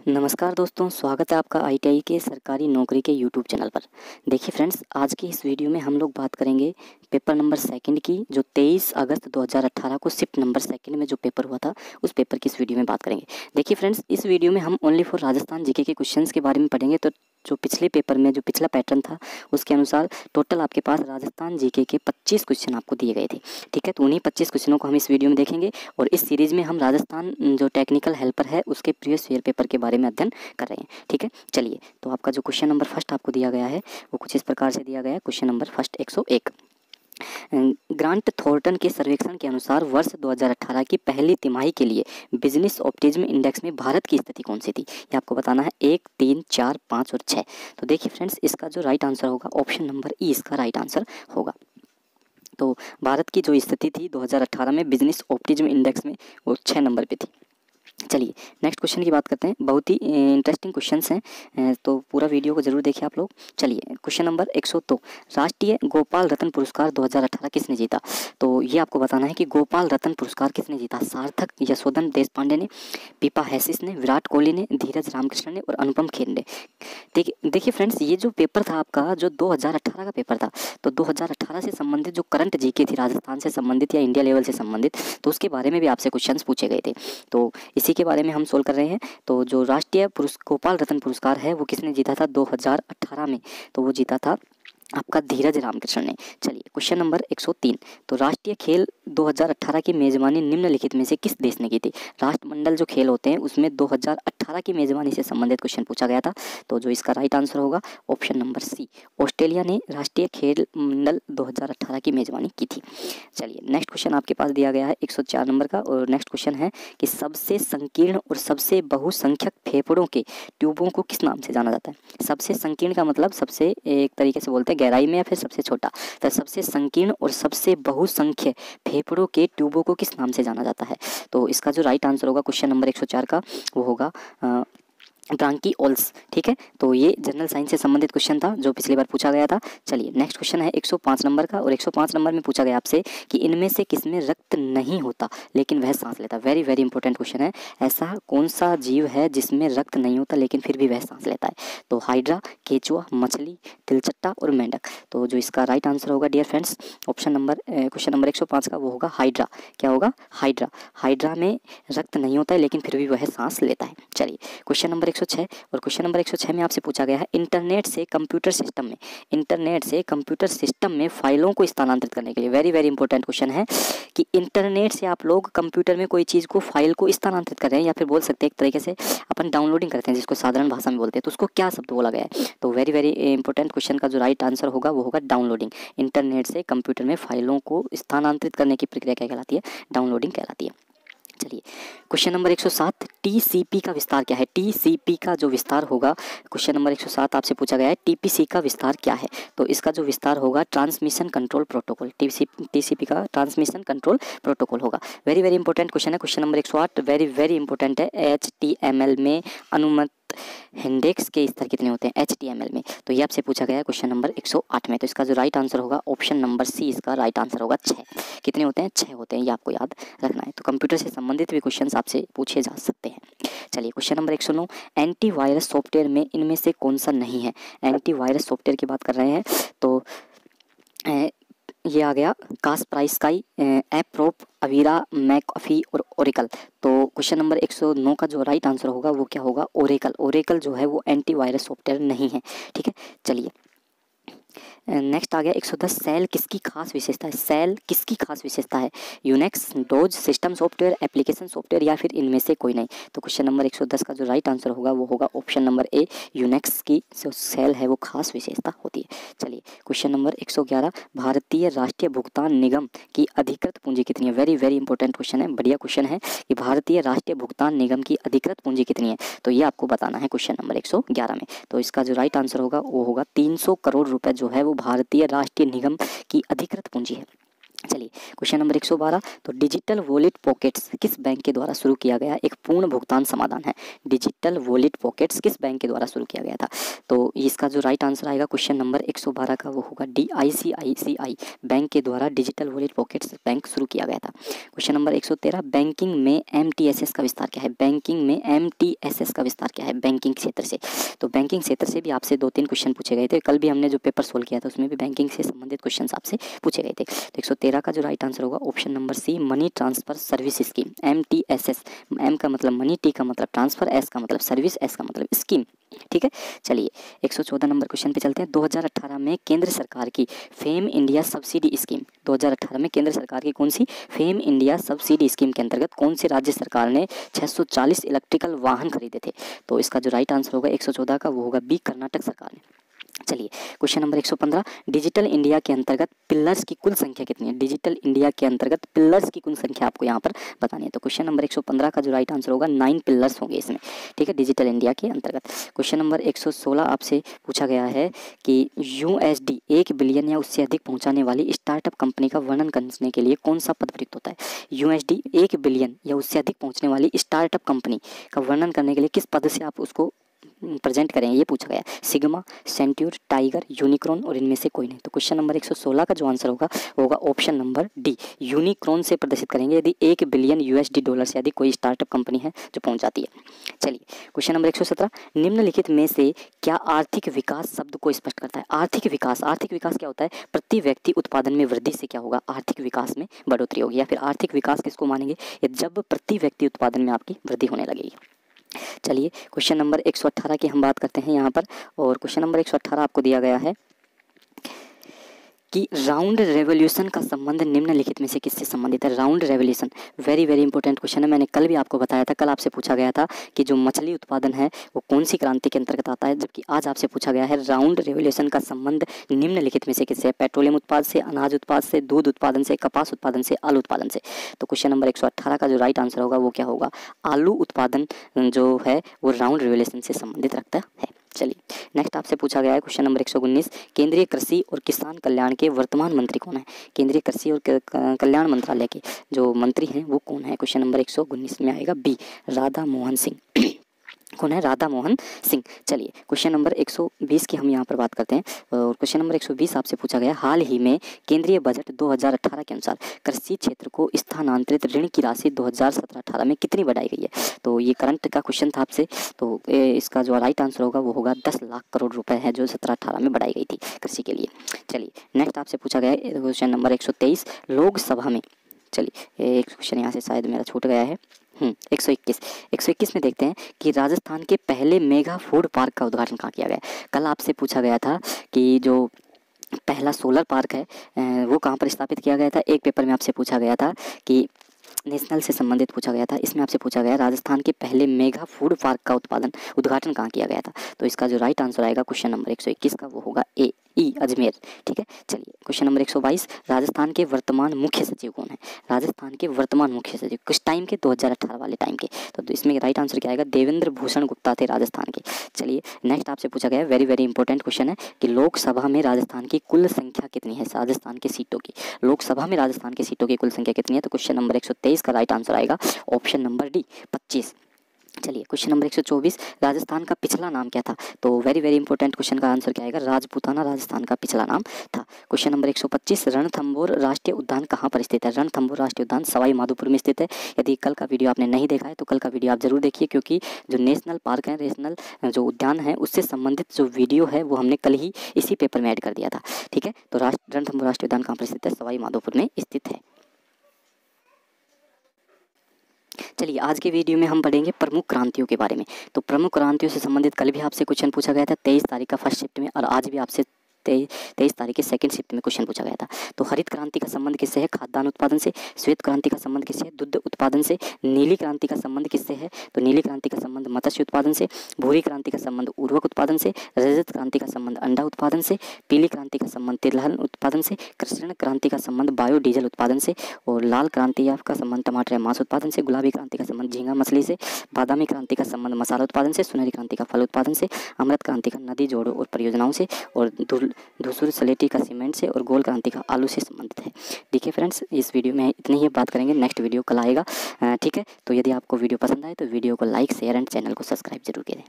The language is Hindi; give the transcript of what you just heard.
नमस्कार दोस्तों, स्वागत है आपका आईटीआई के सरकारी नौकरी के यूट्यूब चैनल पर। देखिए फ्रेंड्स, आज की इस वीडियो में हम लोग बात करेंगे पेपर नंबर सेकंड की, जो 23 अगस्त 2018 को शिफ्ट नंबर सेकंड में जो पेपर हुआ था, उस पेपर की इस वीडियो में बात करेंगे। देखिए फ्रेंड्स, इस वीडियो में हम ओनली फॉर राजस्थान जीके के क्वेश्चंस के बारे में पढ़ेंगे। तो जो पिछले पेपर में जो पिछला पैटर्न था उसके अनुसार टोटल आपके पास राजस्थान जीके के 25 क्वेश्चन आपको दिए गए थे। ठीक है, तो उन्हीं 25 क्वेश्चनों को हम इस वीडियो में देखेंगे और इस सीरीज़ में हम राजस्थान जो टेक्निकल हेल्पर है उसके प्रीवियस ईयर पेपर के बारे में अध्ययन कर रहे हैं। ठीक है, चलिए, तो आपका जो क्वेश्चन नंबर फर्स्ट आपको दिया गया है वो कुछ इस प्रकार से दिया गया है। Question number first 101, grant Thornton के सर्वेक्षण के अनुसार वर्ष 2018 की पहली तिमाही के लिए बिजनेस ऑप्टिज्म इंडेक्स में भारत की स्थिति कौन सी थी, ये आपको बताना है। 1, 3, 4, 5 और 6। तो देखिए फ्रेंड्स, इसका जो राइट आंसर होगा ऑप्शन नंबर ई इसका राइट आंसर होगा। तो भारत की जो स्थिति थी 2018 में बिजनेस ऑप्टिज्म इंडेक्स में, वो 6 नंबर पे थी। चलिए नेक्स्ट क्वेश्चन की बात करते हैं। बहुत ही इंटरेस्टिंग क्वेश्चंस हैं, तो पूरा वीडियो को जरूर देखिए आप लोग। चलिए क्वेश्चन नंबर 102, राष्ट्रीय गोपाल रत्न पुरस्कार 2018 किसने जीता? तो ये आपको बताना है कि गोपाल रत्न पुरस्कार किसने जीता। सार्थक यशोधन देशपांडे ने, पीपा हैसिस ने, विराट कोहली ने, धीरज रामकृष्ण ने और अनुपम खेर ने। देखिए फ्रेंड्स, ये जो पेपर था आपका, जो 2018 का पेपर था, तो 2018 से संबंधित जो करंट जीके थी राजस्थान से संबंधित या इंडिया लेवल से संबंधित, तो उसके बारे में भी आपसे क्वेश्चंस पूछे गए थे। तो इसी के बारे में हम सोल्व कर रहे हैं। तो जो राष्ट्रीय गोपाल रत्न पुरस्कार है वो किसने जीता था 2018 में? तो वो जीता था आपका धीरज रामकृष्ण ने। चलिए क्वेश्चन नंबर 103, तो राष्ट्रीय खेल 2018 की मेजबानी निम्नलिखित में से किस देश ने की थी? राष्ट्रमंडल जो खेल होते हैं उसमें 2018 की मेजबानी से संबंधित क्वेश्चन पूछा गया था। तो जो इसका राइट आंसर होगा ऑप्शन नंबर सी, ऑस्ट्रेलिया ने राष्ट्रीय खेल मंडल 2018 की मेजबानी की थी। चलिए नेक्स्ट क्वेश्चन आपके पास दिया गया है 104 नंबर का, और नेक्स्ट क्वेश्चन है कि सबसे संकीर्ण और सबसे बहुसंख्यक फेफड़ों के ट्यूबों को किस नाम से जाना जाता है? सबसे संकीर्ण का मतलब सबसे एक तरीके से बोलते हैं गहराई में या फिर सबसे छोटा। तो सबसे संकीर्ण और सबसे बहुसंख्य फेफड़ों के ट्यूबों को किस नाम से जाना जाता है? तो इसका जो राइट आंसर होगा क्वेश्चन नंबर 104 का, वो होगा ब्रांकिओल्स। ठीक है, तो ये जनरल साइंस से संबंधित क्वेश्चन था जो पिछली बार पूछा गया था। चलिए नेक्स्ट क्वेश्चन है 105 नंबर का, और 105 नंबर में पूछा गया आपसे कि इनमें से किसमें रक्त नहीं होता लेकिन वह सांस लेता। वेरी वेरी इंपॉर्टेंट क्वेश्चन है। ऐसा कौन सा जीव है जिसमें रक्त नहीं होता लेकिन फिर भी वह सांस लेता है? तो हाइड्रा, केचुआ, मछली, तिलचट्टा और मेंढक। तो जो इसका राइट आंसर होगा dear friends, option number question number 105 का, वो होगा हाइड्रा। क्या होगा? हाइड्रा। हाइड्रा में रक्त नहीं होता है लेकिन फिर भी वह सांस लेता है। चलिए क्वेश्चन नंबर 106, और क्वेश्चन नंबर 106 में आपसे पूछा गया है इंटरनेट से कंप्यूटर सिस्टम में फाइलों को स्थानांतरित करने के लिए। वेरी वेरी इंपॉर्टेंट क्वेश्चन है कि इंटरनेट से आप लोग कंप्यूटर में कोई चीज़ को, फाइल को स्थानांतरित कर रहे हैं, या फिर बोल सकते हैं एक तरीके से अपन डाउनलोडिंग करते हैं, जिसको साधारण भाषा में बोलते हैं, तो उसको क्या शब्द बोला गया है? तो वेरी वेरी इंपॉर्टेंट क्वेश्चन का जो राइट आंसर होगा वो होगा डाउनलोडिंग। इंटरनेट से कंप्यूटर में फाइलों को स्थानांतरित करने की प्रक्रिया क्या कहलाती है? डाउनलोडिंग कहलाती है। चलिए क्वेश्चन नंबर 107, टीसीपी का विस्तार क्या है? टीसीपी का जो विस्तार होगा, क्वेश्चन नंबर 107 आपसे पूछा गया है टीपीसी का विस्तार क्या है? तो इसका जो विस्तार होगा ट्रांसमिशन कंट्रोल प्रोटोकॉल। टीसीपी का ट्रांसमिशन कंट्रोल प्रोटोकॉल होगा। वेरी वेरी इंपॉर्टेंट क्वेश्चन है। Question number 108 very very important है। HTML में अनुमत इंडेक्स के स्तर कितने होते हैं HTML में? तो ये आपसे पूछा गया है क्वेश्चन नंबर 108 में। तो इसका जो राइट आंसर होगा ऑप्शन नंबर सी इसका राइट आंसर होगा 6। कितने होते हैं? 6 होते हैं, ये आपको याद रखना है। तो कंप्यूटर से संबंधित भी क्वेश्चंस आपसे पूछे जा सकते हैं। चलिए क्वेश्चन नंबर 109, एंटीवायरस सॉफ्टवेयर में इनमें से कौन सा नहीं है? एंटीवायरस सॉफ्टवेयर की बात कर रहे हैं, तो ये आ गया कास्पराइस्काई, एप्रोप, अवीरा, मैकअफी और ओरेकल। तो क्वेश्चन नंबर 109 का जो राइट आंसर होगा वो क्या होगा? ओरेकल। ओरेकल जो है वो एंटीवायरस सॉफ्टवेयर नहीं है। ठीक है, चलिए नेक्स्ट आ गया 110, सेल किसकी खास विशेषता है? सेल किसकी खास विशेषता है? Unix, dose, system software, application software या फिर इनमें से कोई नहीं? तो क्वेश्चन नंबर 110 का जो राइट आंसर होगा वो होगा ऑप्शन नंबर ए, यूनिक्स की जो सेल है वो खास विशेषता होती है। चलिए क्वेश्चन नंबर 111, भारतीय राष्ट्रीय भुगतान निगम की अधिकृत पूंजी कितनी है? वेरी वेरी इंपॉर्टेंट क्वेश्चन है, बढ़िया क्वेश्चन है कि भारतीय राष्ट्रीय भुगतान निगम की अधिकृत पूंजी कितनी है? तो ये आपको बताना है क्वेश्चन नंबर 111 में। तो इसका जो राइट आंसर होगा वो होगा 300 करोड़ रुपए जो है वो भारतीय राष्ट्रीय निगम की अधिकृत पूंजी है। चलिए क्वेश्चन नंबर 112, तो डिजिटल वॉलेट पॉकेट्स किस बैंक के द्वारा शुरू किया गया एक पूर्ण भुगतान समाधान है। डिजिटल वॉलेट पॉकेट्स किस बैंक के द्वारा शुरू किया गया था। तो इसका जो राइट आंसर आएगा क्वेश्चन नंबर 112 का वो होगा डी, ICICI बैंक के द्वारा डिजिटल वॉलेट पॉकेट्स बैंक शुरू किया गया था। क्वेश्चन नंबर 113, बैंकिंग में MTSS का विस्तार क्या है। बैंकिंग में MTSS का विस्तार क्या है, बैंकिंग क्षेत्र से। तो बैंकिंग क्षेत्र से भी आपसे 2-3 क्वेश्चन पूछे गए थे, कल भी हमने जो पेपर सोल्व किया था उसमें भी बैंकिंग से संबंधित क्वेश्चन आपसे पूछे गए थे। तो 113 का जो राइट आंसर होगा option number C, money transfer service scheme, MTSS। M का मतलब मनी, T का मतलब ट्रांसफर, S का मतलब सर्विस, S का मतलब स्कीम। ठीक है, चलिए 114 नंबर क्वेश्चन पे चलते हैं। 2018 में केंद्र सरकार की फेम इंडिया सब्सिडी स्कीम, 2018 में केंद्र सरकार की कौन सी फेम इंडिया सब्सिडी स्कीम के अंतर्गत कौन सी राज्य सरकार ने 640 इलेक्ट्रिकल वाहन खरीदे थे। तो इसका जो राइट आंसर होगा 114 का वो होगा बी, कर्नाटक सरकार ने। चलिए क्वेश्चन नंबर 115, डिजिटल इंडिया के अंतर्गत पिलर्स की कुल संख्या कितनी है। डिजिटल इंडिया के अंतर्गत पिलर्स की कुल संख्या आपको यहाँ पर बतानी है। तो क्वेश्चन नंबर 115 का जो राइट आंसर होगा 9 पिलर्स होंगे इसमें। ठीक है, डिजिटल इंडिया के अंतर्गत। क्वेश्चन नंबर 116 आपसे पूछा गया है कि USD 1 बिलियन या उससे अधिक पहुँचाने वाली स्टार्टअप कंपनी का वर्णन करने के लिए कौन सा पद प्रयुक्त होता है। USD 1 बिलियन या उससे अधिक पहुँचने वाली स्टार्टअप कंपनी का वर्णन करने के लिए किस पद से आप उसको प्रेजेंट करें, ये पूछा गया। सिग्मा, सेंट्यूर, टाइगर, यूनिक्रॉन और इनमें से कोई नहीं। तो क्वेश्चन नंबर 116 का जो आंसर होगा ऑप्शन नंबर डी, यूनिक्रॉन से प्रदर्शित करेंगे यदि 1 बिलियन USD से अधिक कोई स्टार्टअप कंपनी है जो पहुंच जाती है। चलिए क्वेश्चन नंबर 117, निम्नलिखित में से क्या आर्थिक विकास शब्द को स्पष्ट करता है। आर्थिक विकास क्या होता है, प्रति व्यक्ति उत्पादन में वृद्धि से क्या होगा, आर्थिक विकास में बढ़ोतरी होगी। या फिर आर्थिक विकास किसको मानेंगे, जब प्रति व्यक्ति उत्पादन में आपकी वृद्धि होने लगेगी। चलिए क्वेश्चन नंबर 118 की हम बात करते हैं यहाँ पर, और क्वेश्चन नंबर 118 आपको दिया गया है कि राउंड रेवोल्यूशन का संबंध निम्नलिखित में से किससे संबंधित है। Round revolution very very important question है, मैंने कल भी आपको बताया था। कल आपसे पूछा गया था कि जो मछली उत्पादन है वो कौन सी क्रांति के अंतर्गत आता है, जबकि आज आपसे पूछा गया है राउंड रेवोल्यूशन का संबंध निम्नलिखित में से किससे है। पेट्रोलियम उत्पाद से, अनाज उत्पाद से, दूध उत्पादन से, कपास उत्पादन से, आलू उत्पादन से। तो क्वेश्चन नंबर 118 का जो राइट आंसर होगा वो क्या होगा, आलू उत्पादन जो है वो राउंड रेवोल्यूशन से संबंधित रखता है। चलिए नेक्स्ट आपसे पूछा गया है क्वेश्चन नंबर 119, केंद्रीय कृषि और किसान कल्याण के वर्तमान मंत्री कौन है। केंद्रीय कृषि और कल्याण मंत्रालय के जो मंत्री हैं वो कौन है। क्वेश्चन नंबर 119 में आएगा बी, राधा मोहन सिंह। कौन है, राधा मोहन सिंह। चलिए क्वेश्चन नंबर 120 की हम यहाँ पर बात करते हैं, और क्वेश्चन नंबर 120 आपसे पूछा गया, हाल ही में केंद्रीय बजट 2018 के अनुसार कृषि क्षेत्र को स्थानांतरित ऋण की राशि 2017-18 में कितनी बढ़ाई गई है। तो ये करंट का क्वेश्चन था आपसे, तो इसका जो राइट आंसर होगा वो होगा 10 लाख करोड़ रुपए है जो 17-18 में बढ़ाई गई थी कृषि के लिए। चलिए नेक्स्ट आपसे पूछा गया है क्वेश्चन नंबर 123, लोकसभा में, चलिए एक क्वेश्चन यहाँ से शायद मेरा छूट गया है, 121 में देखते हैं कि राजस्थान के पहले मेगा फूड पार्क का उद्घाटन कहाँ किया गया। कल आपसे पूछा गया था कि जो पहला सोलर पार्क है वो कहाँ पर स्थापित किया गया था। एक पेपर में आपसे पूछा गया था कि नेशनल से संबंधित पूछा गया था, इसमें आपसे पूछा गया राजस्थान के पहले मेगा फूड पार्क का उद्घाटन कहाँ किया गया था। तो इसका जो राइट आंसर आएगा क्वेश्चन नंबर 121 का वो होगा ए, अजमेर। ठीक है, चलिए क्वेश्चन नंबर 122, राजस्थान के वर्तमान मुख्य सचिव कौन है। राजस्थान के वर्तमान मुख्य सचिव किस टाइम के, 2018 वाले टाइम के। तो इसमें राइट आंसर क्या आएगा, देवेंद्र भूषण गुप्ता थे राजस्थान के। चलिए नेक्स्ट आपसे पूछा गया वेरी वेरी इंपॉर्टेंट क्वेश्चन है कि लोकसभा में राजस्थान की कुल संख्या कितनी है, राजस्थान की सीटों की। लोकसभा में राजस्थान की सीटों की कुल संख्या कितनी है। तो क्वेश्चन नंबर 123 का राइट आंसर आएगा ऑप्शन नंबर डी, 25। चलिए क्वेश्चन नंबर 124, राजस्थान का पिछला नाम क्या था। तो वेरी वेरी इंपॉर्टेंट क्वेश्चन का आंसर क्या आएगा, राजपूताना राजस्थान का पिछला नाम था। क्वेश्चन नंबर 125, रणथंभौर राष्ट्रीय उद्यान कहाँ पर स्थित है। रणथंभौर राष्ट्रीय उद्यान सवाई माधोपुर में स्थित है। यदि कल का वीडियो आपने नहीं देखा है तो कल का वीडियो आप जरूर देखिए, क्योंकि जो नेशनल पार्क है, नेशनल जो उद्यान है उससे संबंधित जो वीडियो है वो हमने कल ही इसी पेपर में ऐड कर दिया था। ठीक है, तो रणथंभौर राष्ट्रीय उद्यान कहाँ पर स्थित है, सवाई माधोपुर में स्थित है। चलिए आज के वीडियो में हम पढ़ेंगे प्रमुख क्रांतियों के बारे में। तो प्रमुख क्रांतियों से संबंधित कल भी आपसे क्वेश्चन पूछा गया था 23 तारीख का फर्स्ट शिफ्ट में, और आज भी आपसे 23 तारीख के सेकंड शिफ्ट में क्वेश्चन पूछा गया था। तो हरित क्रांति का संबंध किससे है, खाद्यान्न उत्पादन से। श्वेत क्रांति का संबंध किससे है, दुग्ध उत्पादन से। नीली क्रांति का संबंध किससे है, तो नीली क्रांति का संबंध मत्स्य उत्पादन से। भूरी क्रांति का संबंध उर्वरक उत्पादन से। रजत क्रांति का संबंध अंडा उत्पादन से। पीली क्रांति का संबंध तिलहन उत्पादन से। कृष्ण क्रांति का संबंध बायोडीजल उत्पादन से। और लाल क्रांति का संबंध टमाटर या मांस उत्पादन से। गुलाबी क्रांति का संबंध झींगा मछली से। बादामी क्रांति का संबंध मसाला उत्पादन से। सुनहरी क्रांति का फल उत्पादन से। अमृत क्रांति का नदी जोड़ों और परियोजनाओं से। और धूसर सलेटी का सीमेंट से और गोल क्रांति का आलू से संबंधित है। ठीक है फ्रेंड्स, इस वीडियो में इतनी ही बात करेंगे, नेक्स्ट वीडियो कल आएगा। ठीक है, तो यदि आपको वीडियो पसंद आए तो वीडियो को लाइक शेयर एंड चैनल को सब्सक्राइब जरूर करें।